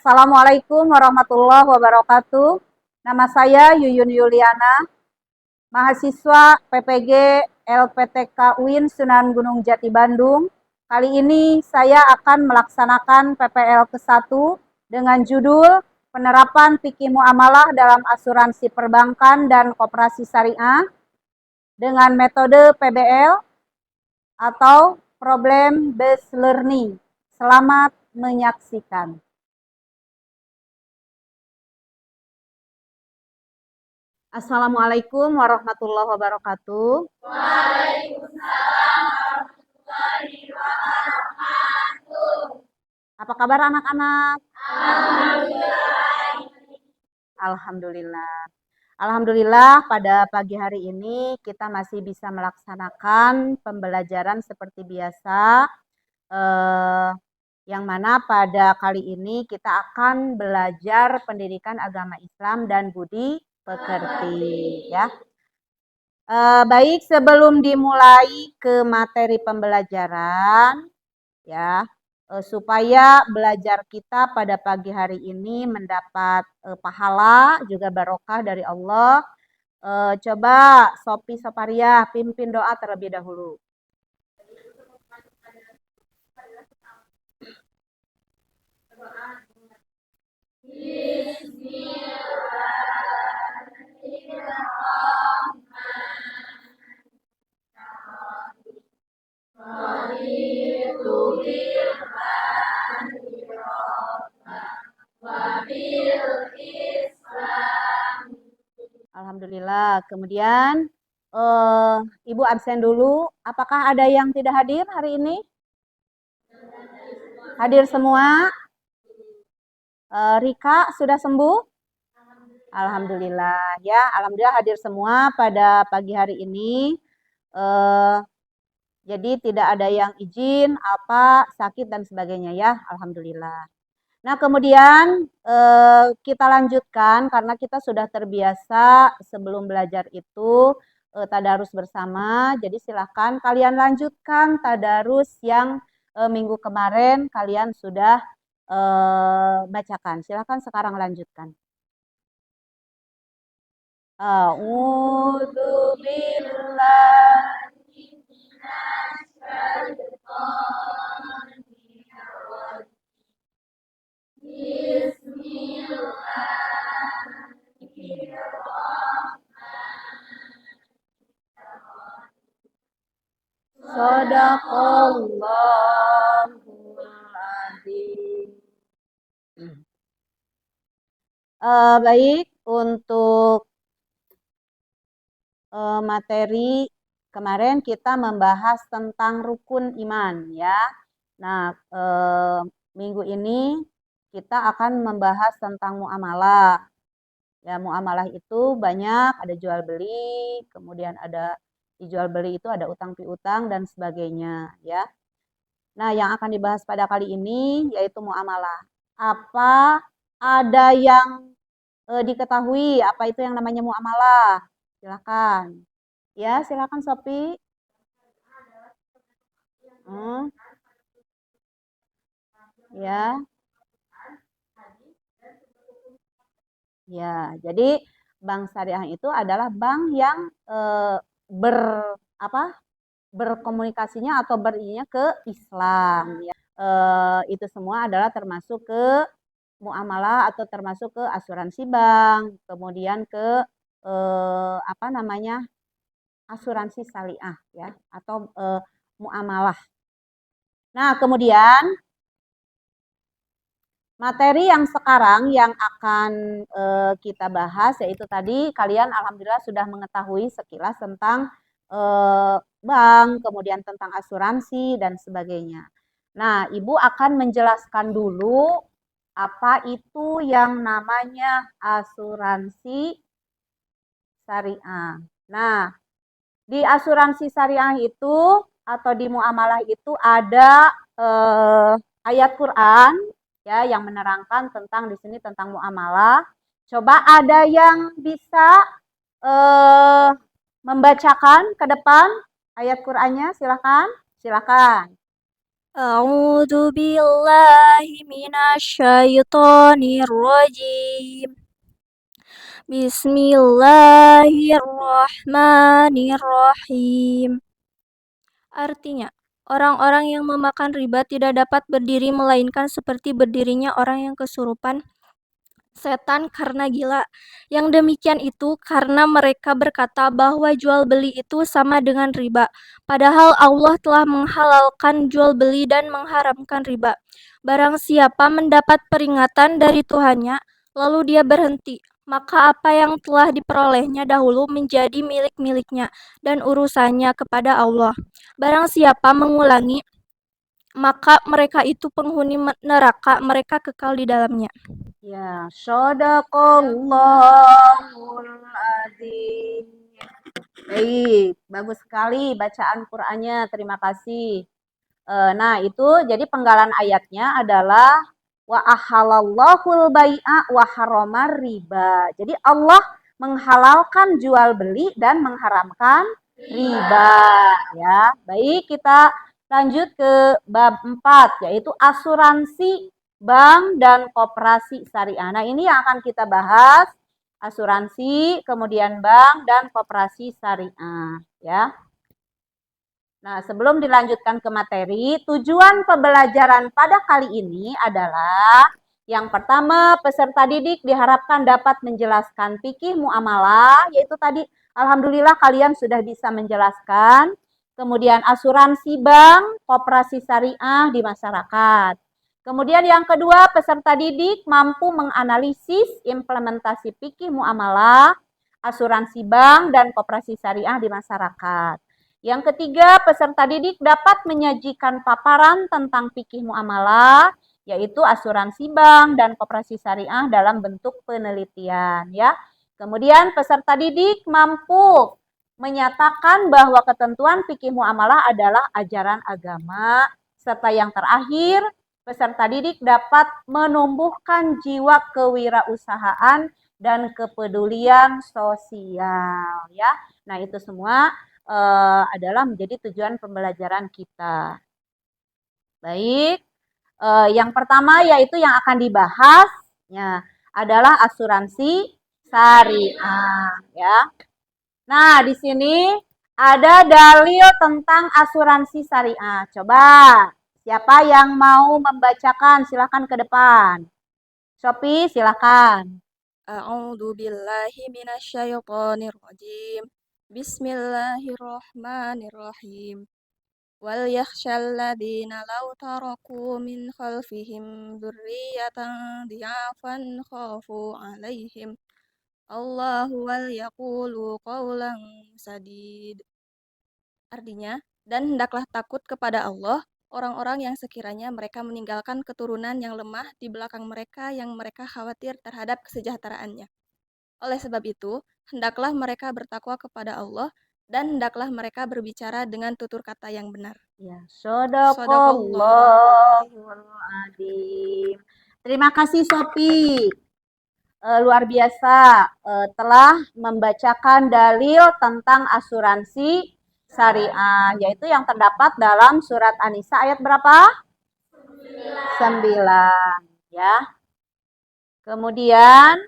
Assalamualaikum warahmatullahi wabarakatuh. Nama saya Yuyun Yuliana, mahasiswa PPG LPTK UIN Sunan Gunung Jati Bandung. Kali ini saya akan melaksanakan PPL ke-1 dengan judul Penerapan Fikih Muamalah dalam Asuransi Perbankan dan Koperasi Syariah dengan metode PBL atau Problem Based Learning. Selamat menyaksikan. Assalamualaikum warahmatullahi wabarakatuh. Waalaikumsalam warahmatullahi wabarakatuh. Apa kabar anak-anak? Alhamdulillah. Alhamdulillah. Alhamdulillah pada pagi hari ini kita masih bisa melaksanakan pembelajaran seperti biasa. Yang mana pada kali ini kita akan belajar pendidikan agama Islam dan budi pekerti, ya. Baik, sebelum dimulai ke materi pembelajaran, ya, supaya belajar kita pada pagi hari ini mendapat pahala juga barokah dari Allah. Coba Sopi Soparia pimpin doa terlebih dahulu. Alhamdulillah. Kemudian Ibu absen dulu. Apakah ada yang tidak hadir hari ini? Hadir semua? Rika sudah sembuh? Alhamdulillah, ya. Alhamdulillah hadir semua pada pagi hari ini. Jadi tidak ada yang izin, sakit dan sebagainya, ya. Alhamdulillah. Nah, kemudian kita lanjutkan karena kita sudah terbiasa sebelum belajar itu tadarus bersama. Jadi silakan kalian lanjutkan tadarus yang minggu kemarin kalian sudah bacakan. Silakan sekarang lanjutkan. A'udzu billahi Shadaqallahul Azim. Baik, untuk materi kemarin kita membahas tentang rukun iman, ya. Nah, minggu ini kita akan membahas tentang muamalah. Ya, muamalah itu banyak, ada jual beli, kemudian ada dijual beli itu ada utang piutang dan sebagainya, ya. Nah, yang akan dibahas pada kali ini yaitu muamalah. Apa ada yang diketahui apa itu yang namanya muamalah? Silakan. Ya, silakan Sopi. Ya. Ya, jadi bank syariah itu adalah bank yang berkomunikasinya atau berinya ke Islam, ya. Itu semua adalah termasuk ke muamalah atau termasuk ke asuransi bank, kemudian ke asuransi syariah, ya, atau muamalah. Nah, kemudian materi yang sekarang yang akan kita bahas yaitu tadi kalian alhamdulillah sudah mengetahui sekilas tentang bank, kemudian tentang asuransi dan sebagainya. Nah, Ibu akan menjelaskan dulu apa itu yang namanya asuransi syariah. Nah, di asuransi syariah itu atau di muamalah itu ada ayat Quran, ya, yang menerangkan tentang di sini tentang muamalah. Coba ada yang bisa membacakan ke depan ayat Qurannya, silakan. Silakan. A'udzu billahi minasyaitonir rajim. Bismillahirrahmanirrahim. Artinya, orang-orang yang memakan riba tidak dapat berdiri melainkan seperti berdirinya orang yang kesurupan setan karena gila. Yang demikian itu karena mereka berkata bahwa jual beli itu sama dengan riba. Padahal Allah telah menghalalkan jual beli dan mengharamkan riba. Barang siapa mendapat peringatan dari Tuhannya, lalu dia berhenti, maka apa yang telah diperolehnya dahulu menjadi milik-miliknya dan urusannya kepada Allah. Barang siapa mengulangi, maka mereka itu penghuni neraka, mereka kekal di dalamnya. Ya, shadaqallahul azim. Baik, bagus sekali bacaan Qur'annya. Terima kasih. Nah, itu jadi penggalan ayatnya adalah wa ahalallahul bai'a wa haramar riba. Jadi Allah menghalalkan jual beli dan mengharamkan riba, ya. Baik, kita lanjut ke bab 4 yaitu asuransi bank dan koperasi syariah. Nah, ini yang akan kita bahas, asuransi, kemudian bank dan koperasi syariah, ya. Nah, sebelum dilanjutkan ke materi, tujuan pembelajaran pada kali ini adalah yang pertama, peserta didik diharapkan dapat menjelaskan fikih muamalah, yaitu tadi alhamdulillah kalian sudah bisa menjelaskan. Kemudian asuransi bank, koperasi syariah di masyarakat. Kemudian yang kedua, peserta didik mampu menganalisis implementasi fikih muamalah, asuransi bank dan koperasi syariah di masyarakat. Yang ketiga, peserta didik dapat menyajikan paparan tentang fikih muamalah, yaitu asuransi bank dan koperasi syariah dalam bentuk penelitian, ya. Kemudian peserta didik mampu menyatakan bahwa ketentuan fikih muamalah adalah ajaran agama, serta yang terakhir, peserta didik dapat menumbuhkan jiwa kewirausahaan dan kepedulian sosial, ya. Nah, itu semua adalah menjadi tujuan pembelajaran kita. Baik, yang pertama yaitu yang akan dibahasnya adalah asuransi syariah, ya. Nah, di sini ada dalil tentang asuransi syariah. Coba, siapa yang mau membacakan? Silakan ke depan. Sophie, silakan. A'udzu billahi minasyaitonir rajim. Bismillahirrahmanirrahim. Wal yakhshal ladzina law taraku min khalfihim dzurriyyatan dhiyafan khafu 'alaihim. Allahu wal yaqulu qawlan sadid. Artinya, dan hendaklah takut kepada Allah orang-orang yang sekiranya mereka meninggalkan keturunan yang lemah di belakang mereka yang mereka khawatir terhadap kesejahteraannya. Oleh sebab itu, hendaklah mereka bertakwa kepada Allah dan hendaklah mereka berbicara dengan tutur kata yang benar. Ya, Shadaqallah. Shadaqallahul Adzim. Terima kasih Sophie. Luar biasa telah membacakan dalil tentang asuransi syariah, yaitu yang terdapat dalam surat An-Nisa ayat berapa? 9, ya. Kemudian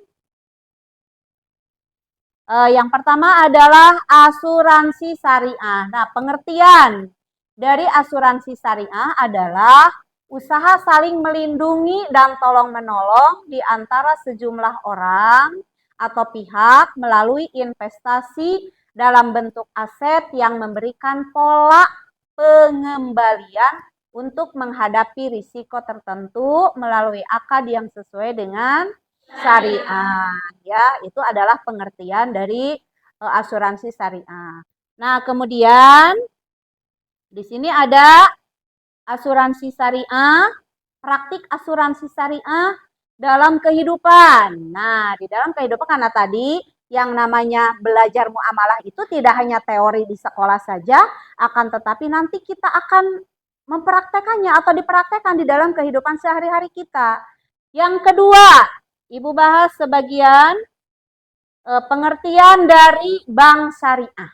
yang pertama adalah asuransi syariah. Nah, pengertian dari asuransi syariah adalah usaha saling melindungi dan tolong-menolong di antara sejumlah orang atau pihak melalui investasi dalam bentuk aset yang memberikan pola pengembalian untuk menghadapi risiko tertentu melalui akad yang sesuai dengan syariah, ya. Itu adalah pengertian dari asuransi syariah. Nah, kemudian di sini ada asuransi syariah, praktik asuransi syariah dalam kehidupan. Nah, di dalam kehidupan karena tadi yang namanya belajar muamalah itu tidak hanya teori di sekolah saja, akan tetapi nanti kita akan mempraktekannya atau dipraktekkan di dalam kehidupan sehari-hari kita. Yang kedua, Ibu bahas sebagian pengertian dari bank syariah.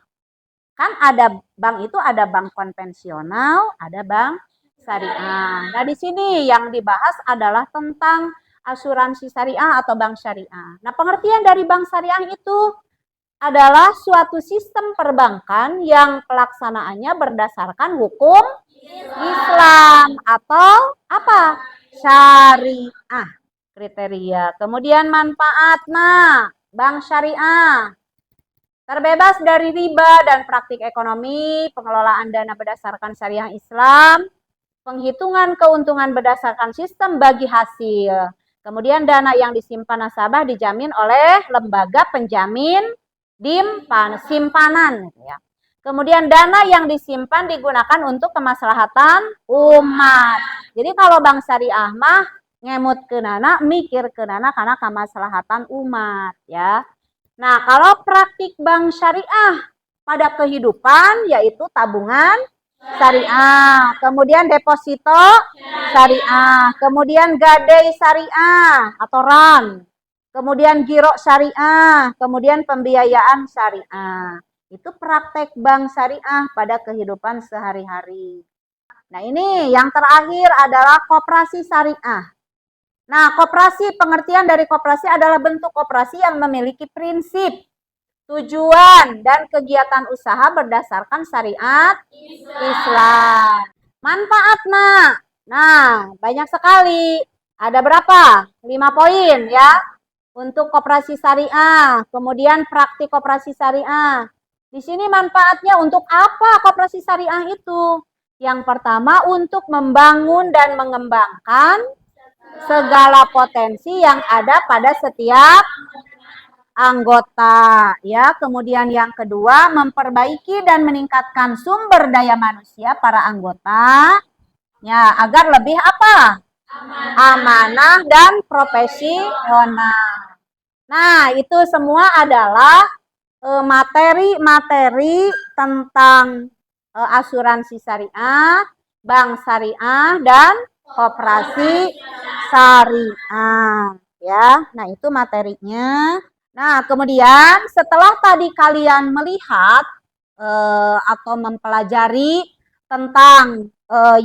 Kan ada bank itu ada bank konvensional, ada bank syariah. Nah, di sini yang dibahas adalah tentang asuransi syariah atau bank syariah. Nah, pengertian dari bank syariah itu adalah suatu sistem perbankan yang pelaksanaannya berdasarkan hukum Islam atau apa? Syariah. Kriteria. Kemudian manfaat. Nah, bank syariah terbebas dari riba dan praktik ekonomi, pengelolaan dana berdasarkan syariah Islam, penghitungan keuntungan berdasarkan sistem bagi hasil. Kemudian dana yang disimpan nasabah dijamin oleh lembaga penjamin simpanan. Ya. Kemudian dana yang disimpan digunakan untuk kemaslahatan umat. Jadi kalau bank syariah mah ngemut ke nana, mikir ke nana karena kemaslahatan umat. Ya. Nah, kalau praktik bank syariah pada kehidupan yaitu tabungan syariah, kemudian deposito syariah, kemudian gadai syariah atau RAN, kemudian giro syariah, kemudian pembiayaan syariah. Itu praktek bank syariah pada kehidupan sehari-hari. Nah, ini yang terakhir adalah koperasi syariah. Nah, koperasi, pengertian dari koperasi adalah bentuk koperasi yang memiliki prinsip, tujuan, dan kegiatan usaha berdasarkan syariat Islam. Manfaat, nah, banyak sekali. Ada berapa? 5 poin ya. Untuk koperasi syariah, kemudian praktik koperasi syariah. Di sini manfaatnya untuk apa koperasi syariah itu? Yang pertama untuk membangun dan mengembangkan segala potensi yang ada pada setiap anggota ya. Kemudian yang kedua memperbaiki dan meningkatkan sumber daya manusia para anggota ya agar lebih apa? Amanah dan profesional. Nah, itu semua adalah materi-materi tentang asuransi syariah, bank syariah, dan koperasi syariah ya. Nah, itu materinya. Nah, kemudian setelah tadi kalian melihat atau mempelajari tentang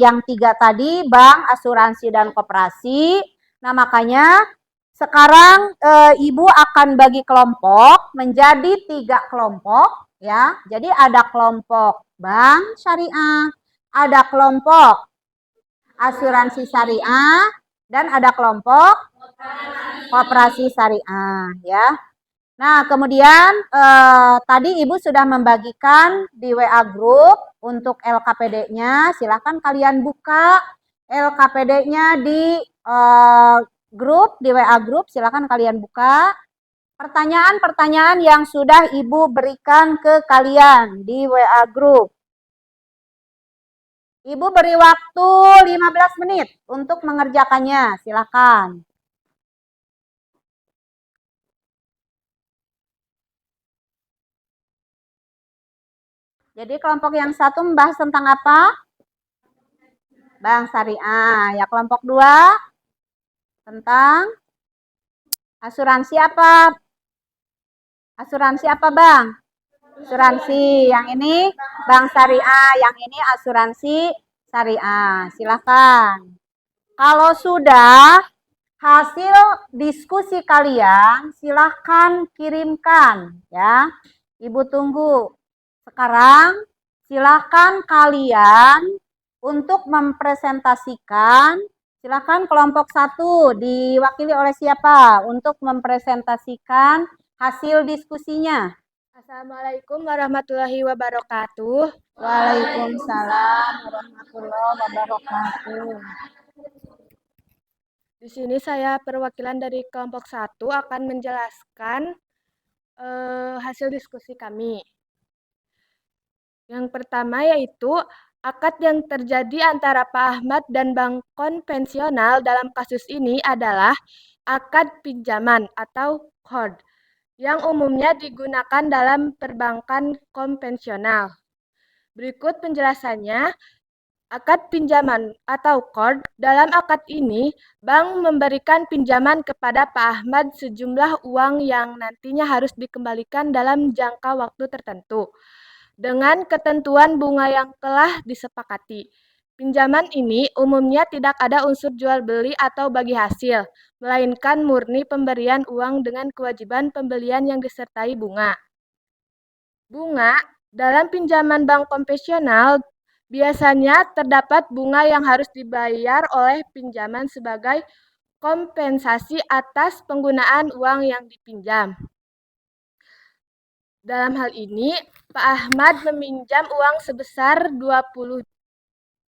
yang 3 tadi, bank, asuransi, dan koperasi. Nah, makanya sekarang Ibu akan bagi kelompok menjadi 3 kelompok ya. Jadi ada kelompok bank syariah, ada kelompok asuransi syariah, dan ada kelompok koperasi syariah ya. Nah, kemudian tadi Ibu sudah membagikan di WA Group untuk LKPD-nya. Silahkan kalian buka LKPD-nya di grup, di WA Group. Silahkan kalian buka pertanyaan-pertanyaan yang sudah Ibu berikan ke kalian di WA Group. Ibu beri waktu 15 menit untuk mengerjakannya. Silakan. Jadi kelompok yang 1 membahas tentang apa? Bank syariah. Ya, kelompok 2 tentang asuransi apa? Asuransi apa, Bang? Asuransi. Yang ini bank syariah, yang ini asuransi syariah. Silakan. Kalau sudah hasil diskusi kalian, silakan kirimkan ya. Ibu tunggu. Sekarang silakan kalian untuk mempresentasikan. Silakan kelompok 1 diwakili oleh siapa untuk mempresentasikan hasil diskusinya. Assalamualaikum warahmatullahi wabarakatuh. Waalaikumsalam warahmatullahi wabarakatuh. Di sini saya perwakilan dari kelompok 1 akan menjelaskan hasil diskusi kami. Yang pertama yaitu akad yang terjadi antara Pak Ahmad dan bank konvensional dalam kasus ini adalah akad pinjaman atau qard yang umumnya digunakan dalam perbankan konvensional. Berikut penjelasannya. Akad pinjaman atau qard, dalam akad ini, bank memberikan pinjaman kepada Pak Ahmad sejumlah uang yang nantinya harus dikembalikan dalam jangka waktu tertentu, dengan ketentuan bunga yang telah disepakati. Pinjaman ini umumnya tidak ada unsur jual beli atau bagi hasil, melainkan murni pemberian uang dengan kewajiban pembelian yang disertai bunga. Bunga dalam pinjaman bank konvensional biasanya terdapat bunga yang harus dibayar oleh pinjaman sebagai kompensasi atas penggunaan uang yang dipinjam. Dalam hal ini, Pak Ahmad meminjam uang sebesar 20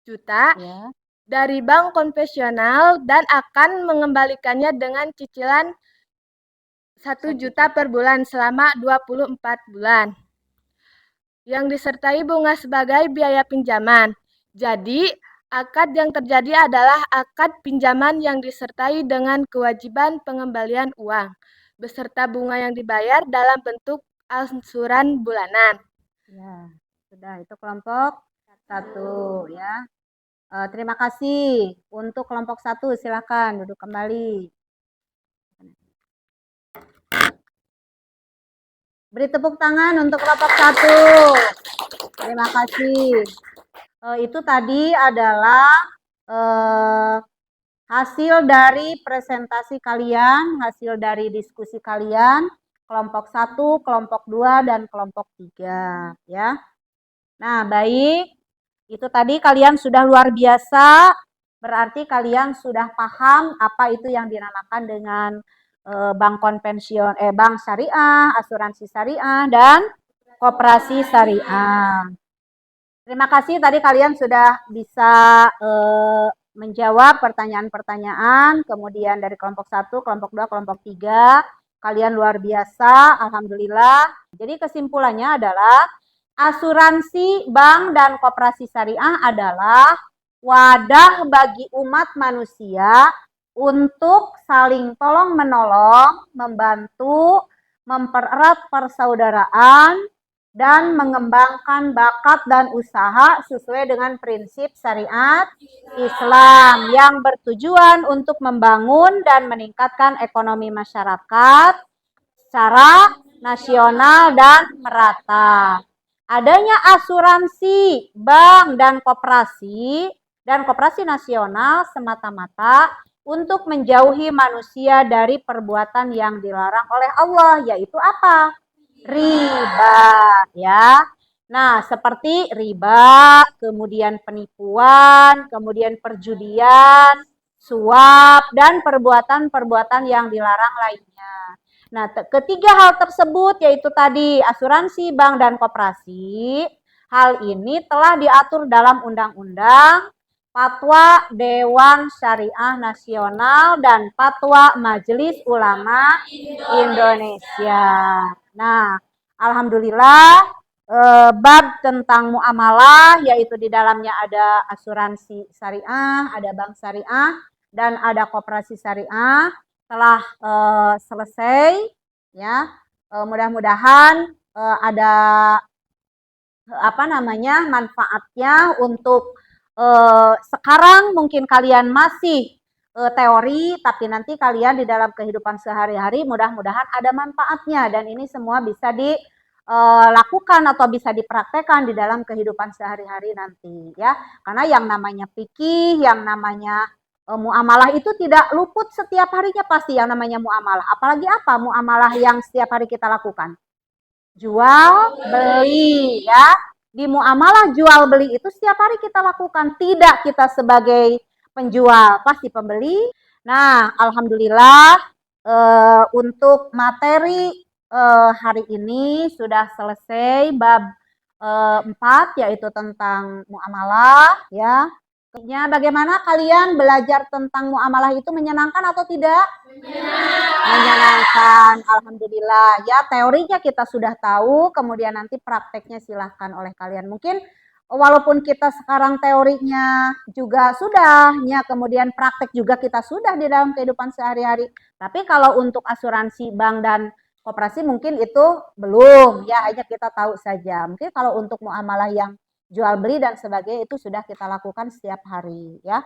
juta Ya. dari bank konvensional dan akan mengembalikannya dengan cicilan 1 juta per bulan selama 24 bulan yang disertai bunga sebagai biaya pinjaman. Jadi, akad yang terjadi adalah akad pinjaman yang disertai dengan kewajiban pengembalian uang beserta bunga yang dibayar dalam bentuk angsuran bulanan. Ya, sudah itu kelompok 1 ya. Terima kasih untuk kelompok 1, silakan duduk kembali. Beri tepuk tangan untuk kelompok 1. Terima kasih. Itu tadi adalah hasil dari presentasi kalian, hasil dari diskusi kalian, kelompok 1, kelompok 2, dan kelompok 3 ya. Nah, baik. Itu tadi kalian sudah luar biasa, berarti kalian sudah paham apa itu yang dinamakan dengan bank bank syariah, asuransi syariah, dan koperasi syariah. Terima kasih tadi kalian sudah bisa menjawab pertanyaan-pertanyaan, kemudian dari kelompok 1, kelompok 2, kelompok 3, kalian luar biasa, alhamdulillah. Jadi kesimpulannya adalah asuransi bank dan koperasi syariah adalah wadah bagi umat manusia untuk saling tolong-menolong, membantu, mempererat persaudaraan, dan mengembangkan bakat dan usaha sesuai dengan prinsip syariat Islam yang bertujuan untuk membangun dan meningkatkan ekonomi masyarakat secara nasional dan merata. Adanya asuransi bank dan koperasi nasional semata-mata untuk menjauhi manusia dari perbuatan yang dilarang oleh Allah, yaitu apa? Riba ya. Nah, seperti riba, kemudian penipuan, kemudian perjudian, suap, dan perbuatan-perbuatan yang dilarang lainnya. Nah, ketiga hal tersebut yaitu tadi asuransi, bank, dan koperasi. Hal ini telah diatur dalam Undang-Undang, Fatwa Dewan Syariah Nasional, dan Fatwa Majelis Ulama Indonesia. Nah, alhamdulillah bab tentang muamalah yaitu di dalamnya ada asuransi syariah, ada bank syariah, dan ada koperasi syariah telah selesai ya. Mudah-mudahan ada manfaatnya untuk sekarang mungkin kalian masih teori, tapi nanti kalian di dalam kehidupan sehari-hari mudah-mudahan ada manfaatnya dan ini semua bisa dilakukan atau bisa dipraktekkan di dalam kehidupan sehari-hari nanti ya. Karena yang namanya fikih, yang namanya muamalah itu tidak luput setiap harinya pasti yang namanya muamalah. Apalagi apa muamalah yang setiap hari kita lakukan? Jual beli ya. Di muamalah jual beli itu setiap hari kita lakukan, tidak kita sebagai penjual, pasti pembeli. Nah, alhamdulillah untuk materi hari ini sudah selesai bab 4 yaitu tentang muamalah ya. Bagaimana kalian belajar tentang muamalah itu menyenangkan atau tidak? Menyenangkan, alhamdulillah. Ya, teorinya kita sudah tahu, kemudian nanti prakteknya silahkan oleh kalian. Mungkin walaupun kita sekarang teorinya juga sudah, ya, kemudian praktek juga kita sudah di dalam kehidupan sehari-hari. Tapi kalau untuk asuransi bank dan koperasi mungkin itu belum, ya, hanya kita tahu saja. Mungkin kalau untuk muamalah yang jual beli dan sebagainya itu sudah kita lakukan setiap hari ya.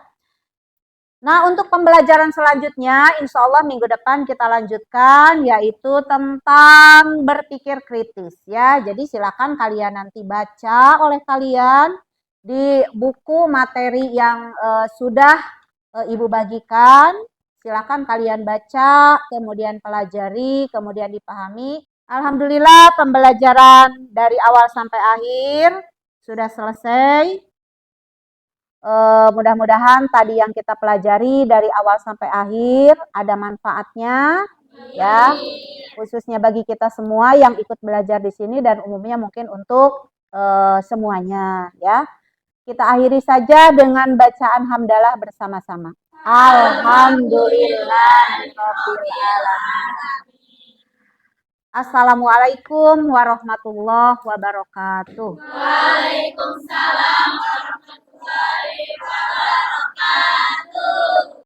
Nah, untuk pembelajaran selanjutnya insya Allah minggu depan kita lanjutkan yaitu tentang berpikir kritis ya. Jadi silakan kalian nanti baca oleh kalian di buku materi yang sudah Ibu bagikan. Silakan kalian baca, kemudian pelajari, kemudian dipahami. Alhamdulillah pembelajaran dari awal sampai akhir sudah selesai. Mudah-mudahan tadi yang kita pelajari dari awal sampai akhir ada manfaatnya, ya, khususnya bagi kita semua yang ikut belajar di sini dan umumnya mungkin untuk semuanya, ya. Kita akhiri saja dengan bacaan hamdalah bersama-sama. Alhamdulillahirabbil alamin. Assalamualaikum warahmatullahi wabarakatuh. Waalaikumsalam warahmatullahi wabarakatuh.